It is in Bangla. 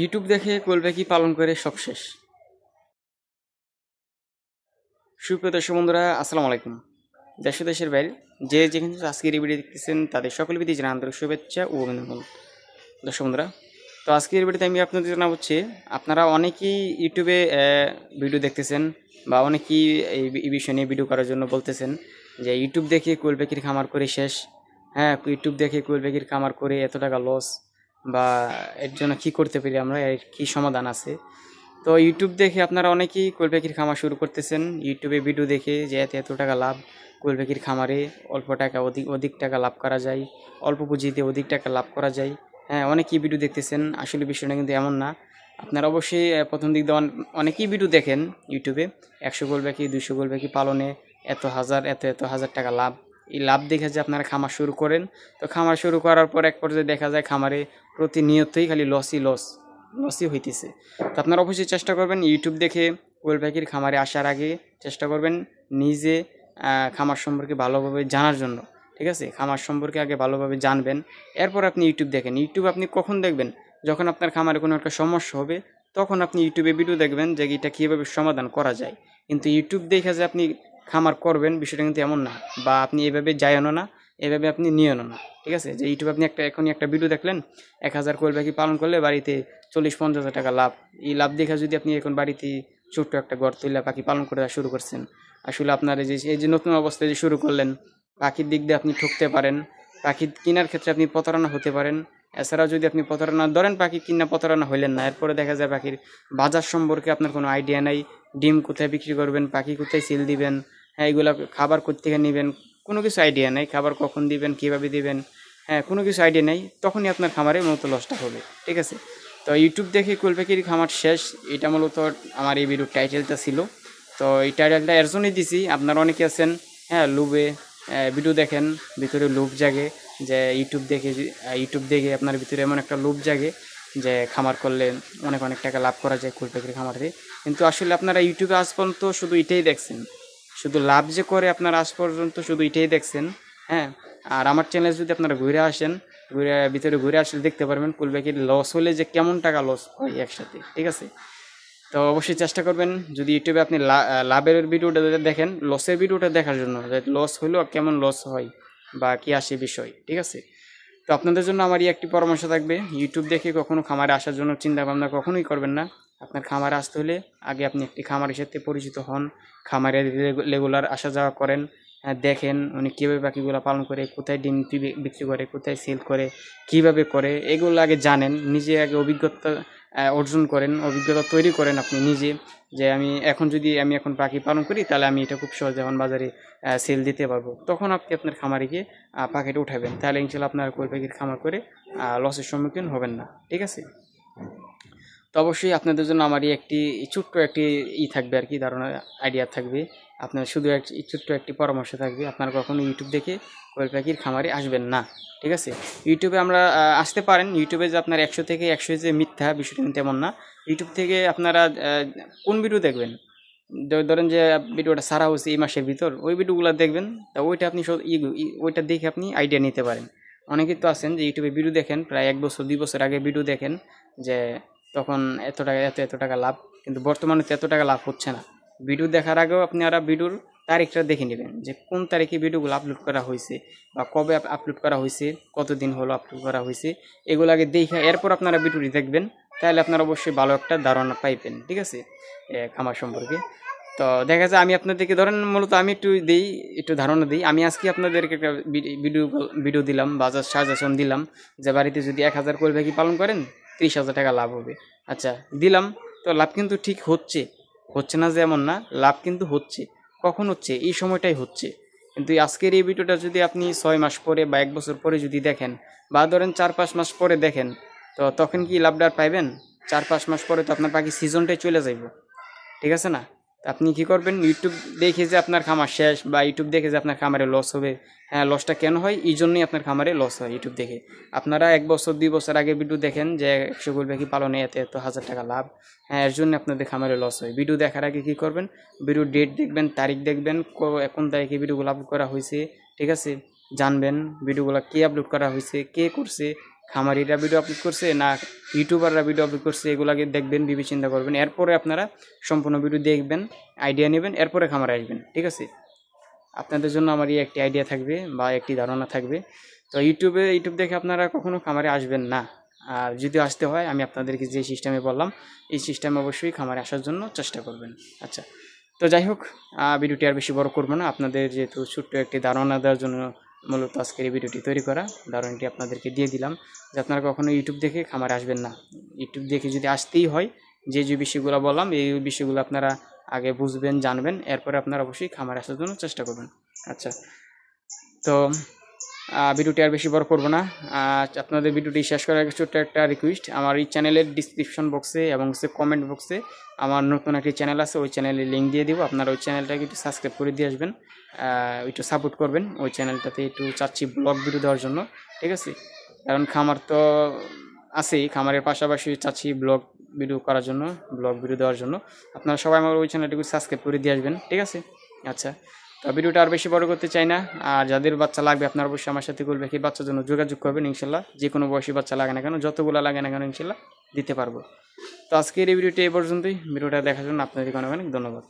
ইউটিউব দেখে কোয়েল পাখি পালন করে সব শেষ। সুপ্রিয় দর্শক বন্ধুরা, আসসালামু আলাইকুম। দেশ ও দেশের বাইরে যে যেখানে আজকের এই ভিডিও দেখতেছেন তাদের সকল বিধি জানা আন্তরিক শুভেচ্ছা ও অভিনন্দন। দর্শক বন্ধুরা, তো আজকের এই ভিডিওতে আমি আপনাদের জানাবো হচ্ছে, আপনারা অনেকেই ইউটিউবে ভিডিও দেখতেছেন বা অনেকেই এই বিষয় নিয়ে ভিডিও করার জন্য বলতেছেন যে ইউটিউব দেখে কোয়েল পাখির খামার করে শেষ। হ্যাঁ, ইউটিউব দেখে কোয়েল পাখির খামার করে এত টাকা লস, বা এর জন্য কী করতে পারি আমরা, এর কী সমাধান আছে। তো ইউটিউব দেখে আপনারা অনেকেই কোয়েল পাখির খামার শুরু করতেছেন। ইউটিউবে ভিডিও দেখে যে এত এত টাকা লাভ, কোয়েল পাখির খামারে অল্প টাকা অধিক টাকা লাভ করা যায়, অল্প পুঁজিতে অধিক টাকা লাভ করা যায়। হ্যাঁ, অনেকেই ভিডিও দেখতেছেন, আসলে বিষয়টা কিন্তু এমন না। আপনারা অবশ্যই প্রথম দিক দিয়ে অনেকেই ভিডিও দেখেন ইউটিউবে 100 কোয়েল পাখি 200 কোয়েল পাখি পালনে এত হাজার এত হাজার টাকা লাভ। এই লাভ দেখে যে আপনারা খামার শুরু করেন, তো খামার শুরু করার পর এক পর্যায়ে দেখা যায় খামারে প্রতিনিয়তই খালি লসই হইতেছে। তো আপনারা অবশ্যই চেষ্টা করবেন ইউটিউব দেখে কোয়েল পাখির খামারে আসার আগে চেষ্টা করবেন নিজে খামার সম্পর্কে ভালোভাবে জানার জন্য। ঠিক আছে, খামার সম্পর্কে আগে ভালোভাবে জানবেন, এরপর আপনি ইউটিউব দেখেন। ইউটিউব আপনি কখন দেখবেন? যখন আপনার খামারে কোনো একটা সমস্যা হবে, তখন আপনি ইউটিউবে ভিডিও দেখবেন যে এটা কীভাবে সমাধান করা যায়। কিন্তু ইউটিউব দেখে যে আপনি খামার করবেন বিষয়টা কিন্তু এমন না, বা আপনি এভাবে যায়ও না, এভাবে আপনি নিয়েও না। ঠিক আছে, যে ইউটিউবে আপনি এখনই একটা ভিডিও দেখলেন 1000 কোয়েল পাখি পালন করলে বাড়িতে 40-50 হাজার টাকা লাভ। এই লাভ দেখা যদি আপনি এখন বাড়িতে ছোট্ট একটা ঘর তুলে পাখি পালন করে শুরু করছেন, আসলে আপনার এই যে নতুন অবস্থায় যে শুরু করলেন, পাখির দিক দিয়ে আপনি ঠকতে পারেন, পাখি কেনার ক্ষেত্রে আপনি প্রতারণা হতে পারেন। এছাড়াও যদি আপনি প্রতারণা ধরেন, পাখি কিনা প্রতারণা হইলেন না, এরপরে দেখা যায় পাখির বাজার সম্পর্কে আপনার কোনো আইডিয়া নাই, ডিম কোথায় বিক্রি করবেন, পাখি কোথায় সেল দিবেন, হ্যাঁ এগুলো খাবার কোত্থেকে নেবেন, কোনো কিছু আইডিয়া নেই, খাবার কখন দিবেন, কীভাবে দিবেন, হ্যাঁ কোনো কিছু আইডিয়া নেই, তখনই আপনার খামারে মূলত লসটা হবে। ঠিক আছে, তো ইউটিউব দেখে কোয়েল পাখির খামার শেষ, এটা মূলত আমার এই ভিডিওর টাইটেলটা ছিল। তো এই টাইটেলটা এর জন্যই দিছি, আপনারা অনেকে আছেন হ্যাঁ লোভে ভিডিও দেখেন, ভিতরে লোভ জাগে যে ইউটিউব দেখে আপনার ভিতরে এমন একটা লোভ জাগে যে খামার করলে অনেক অনেক টাকা লাভ করা যায় কোয়েল পাখির খামারে। কিন্তু আসলে আপনারা ইউটিউবে আজ পর্যন্ত শুধু এটাই দেখছেন, শুধু লাভ যে করে আপনারা আজ পর্যন্ত শুধু এটাই দেখছেন। হ্যাঁ, আর আমার চ্যানেলে যদি আপনারা ভিতরে ঘুরে আসলে দেখতে পারবেন কোয়েল পাখির লস হলে যে কেমন টাকা লস হয় একসাথে। ঠিক আছে, তো অবশ্যই চেষ্টা করবেন যদি ইউটিউবে আপনি লাভের ভিডিওটা দেখেন, লসের ভিডিওটা দেখার জন্য, যে লস হইলেও কেমন লস হয় বা কী আসে বিষয়। ঠিক আছে, তো আপনাদের জন্য আমার একটি পরামর্শ থাকবে, ইউটিউব দেখে কখনো খামারে আসার জন্য চিন্তা ভাবনা কখনোই করবেন না। আপনার খামারে আসতে হলে আগে আপনি একটি খামারের সাথে পরিচিত হন, খামারে রেগুলার আসা যাওয়া করেন, দেখেন উনি কীভাবে পাখিগুলো পালন করে, কোথায় ডিম বিক্রি করে, কোথায় সেল করে, কীভাবে করে, এগুলো আগে জানেন, নিজে আগে অভিজ্ঞতা অর্জন করেন, অভিজ্ঞতা তৈরি করেন আপনি নিজে, যে আমি এখন পাখি পালন করি, তাহলে আমি এটা খুব সহজে এখন বাজারে সেল দিতে পারবো। তখন আপনি আপনার খামারে গিয়ে পাখিটা উঠাবেন, তাহলে ইনশাল্লাহ আপনার কোয়েল পাখির খামার করে লসের সম্মুখীন হবেন না। ঠিক আছে, তো অবশ্যই আপনাদের জন্য আমারই একটি ছোট্ট একটি থাকবে আর কি, ধারণা আইডিয়া থাকবে। আপনার শুধু ছোট্ট একটি পরামর্শ থাকবে, আপনারা কখনো ইউটিউব দেখে কোয়েল পাখির খামারে আসবেন না। ঠিক আছে, ইউটিউবে আমরা আসতে পারেন, ইউটিউবে যে আপনার 100 থেকে 100 যে মিথ্যা, বিষয়টা কিন্তু এমন না। ইউটিউব থেকে আপনারা কোন ভিডিও দেখবেন, ধরেন যে ভিডিওটা সারা হচ্ছে এই মাসের ভিতর, ওই ভিডিওগুলো দেখবেন, তা ওইটা আপনি ওইটা দেখে আপনি আইডিয়া নিতে পারেন। অনেকেই তো আছেন যে ইউটিউবে ভিডিও দেখেন প্রায় 1 বছর 2 বছর আগে ভিডিও দেখেন, যে তখন এত টাকা লাভ, কিন্তু বর্তমানে তো এত টাকা লাভ হচ্ছে না। ভিডিও দেখার আগেও আপনারা ভিডিওর তারিখটা দেখে নেবেন, যে কোন তারিখে ভিডিওগুলো আপলোড করা হয়েছে বা কবে আপলোড করা হয়েছে, কতদিন হলো আপলোড করা হয়েছে, এগুলো আগে দেখে এরপর আপনারা ভিডিওটি দেখবেন, তাহলে আপনারা অবশ্যই ভালো একটা ধারণা পাইবেন। ঠিক আছে, খামার সম্পর্কে। তো দেখা যায় আমি আপনাদেরকে ধরেন মূলত আমি একটু ধারণা দিই। আমি আজকে আপনাদেরকে একটা ভিডিও দিলাম, বাজার সাজেশন দিলাম, যে বাড়িতে যদি 1000 কোয়েল পাখি পালন করেন 30,000 টাকা লাভ হবে। আচ্ছা, দিলাম, তো লাভ কিন্তু ঠিক হচ্ছে না যে এমন না, লাভ কিন্তু হচ্ছে। কখন হচ্ছে? এই সময়টাই হচ্ছে। কিন্তু আজকের এই ভিডিওটা যদি আপনি 6 মাস পরে বা 1 বছর পরে যদি দেখেন, বা ধরেন 4-5 মাস পরে দেখেন, তো তখন কি লাভটা আর পাইবেন? 4-5 মাস পরে তো আপনার পাখি সিজনটাই চলে যাইব। ঠিক আছে না? আপনি কি করবেন, ইউটিউব দেখে যে আপনার খামার শেষ, বা ইউটিউব দেখে যে আপনার খামারে লস হবে। হ্যাঁ, লসটা কেন হয়? এই জন্যই আপনার খামারে লস হয় ইউটিউব দেখে। আপনারা 1 বছর 2 বছর আগে ভিডিও দেখেন যে 100 কোয়েল পাখি পালনে এত হাজার টাকা লাভ। হ্যাঁ, এর জন্য আপনাদের খামারে লস হয়। ভিডিও দেখার আগে কি করবেন, ভিডিও ডেট দেখবেন, তারিখ দেখবেন, কোন তারিখে ভিডিওগুলো আপলোড করা হয়েছে। ঠিক আছে, জানবেন ভিডিওগুলো কে আপলোড করা হয়েছে, কে করছে, খামারিরা ভিডিও আপলোড করছে না ইউটিউবাররা ভিডিও আপলোড করছে, এগুলাকে দেখবেন, ভেবে চিন্তা করবেন, এরপরে আপনারা সম্পূর্ণ ভিডিও দেখবেন, আইডিয়া নেবেন, এরপরে খামারে আসবেন। ঠিক আছে, আপনাদের জন্য আমার এই একটি আইডিয়া থাকবে বা একটি ধারণা থাকবে। তো ইউটিউব দেখে আপনারা কখনো খামারে আসবেন না। আর যদি আসতে হয়, আমি আপনাদেরকে যে সিস্টেমে বললাম এই সিস্টেমে অবশ্যই খামারে আসার জন্য চেষ্টা করবেন। আচ্ছা, তো যাই হোক, ভিডিওটি আর বেশি বড় করবো না, আপনাদের যেহেতু ছোট্ট একটি ধারণা দেওয়ার জন্য মূলত আজকের এই ভিডিওটি তৈরি করা। ধারণাটি আপনাদেরকে দিয়ে দিলাম যে আপনারা কখনো ইউটিউব দেখে খামারে আসবেন না। ইউটিউব দেখে যদি আসতেই হয়, যে বিষয়গুলো বললাম এই বিষয়গুলো আপনারা আগে বুঝবেন, জানবেন, এরপরে আপনারা অবশ্যই খামারে আসার জন্য চেষ্টা করবেন। আচ্ছা, তো ভিডিওটি আর বেশি বড় করবো না। আপনাদের ভিডিওটি শেষ করার আগে ছোট্ট একটা রিকোয়েস্ট, আমার এই চ্যানেলের ডিসক্রিপশন বক্সে এবং কমেন্ট বক্সে আমার নতুন একটি চ্যানেল আছে, ওই চ্যানেলের লিঙ্ক দিয়ে দিব। আপনারা ওই চ্যানেলটাকে একটু সাবস্ক্রাইব করে দিয়ে আসবেন, একটু সাপোর্ট করবেন। ওই চ্যানেলটাতে একটু চাচ্ছি ব্লগ ভিডিও দেওয়ার জন্য। ঠিক আছে, কারণ খামার তো আছেই, খামারের পাশাপাশি চাচ্ছি ব্লগ ভিডিও করার জন্য, ব্লগ ভিডিও দেওয়ার জন্য। আপনারা সবাই আমার ওই চ্যানেলটাকে সাবস্ক্রাইব করে দিয়ে আসবেন। ঠিক আছে, আচ্ছা, তো ভিডিওটা আর বেশি বড় করতে চাই না। আর যাদের বাচ্চা লাগবে আপনারা অবশ্যই আমার সাথে গোল পাখির বাচ্চার জন্য যোগাযোগ করবেন। ইনশাল্লাহ যে কোনো বয়সী বাচ্চা লাগে না কেন, যতগুলো লাগে না কেন ইনশাল্লাহ দিতে পারবো। তো আজকের এই ভিডিওটি এই পর্যন্তই। ভিডিওটা দেখার জন্য আপনাদেরকে অনেক অনেক ধন্যবাদ।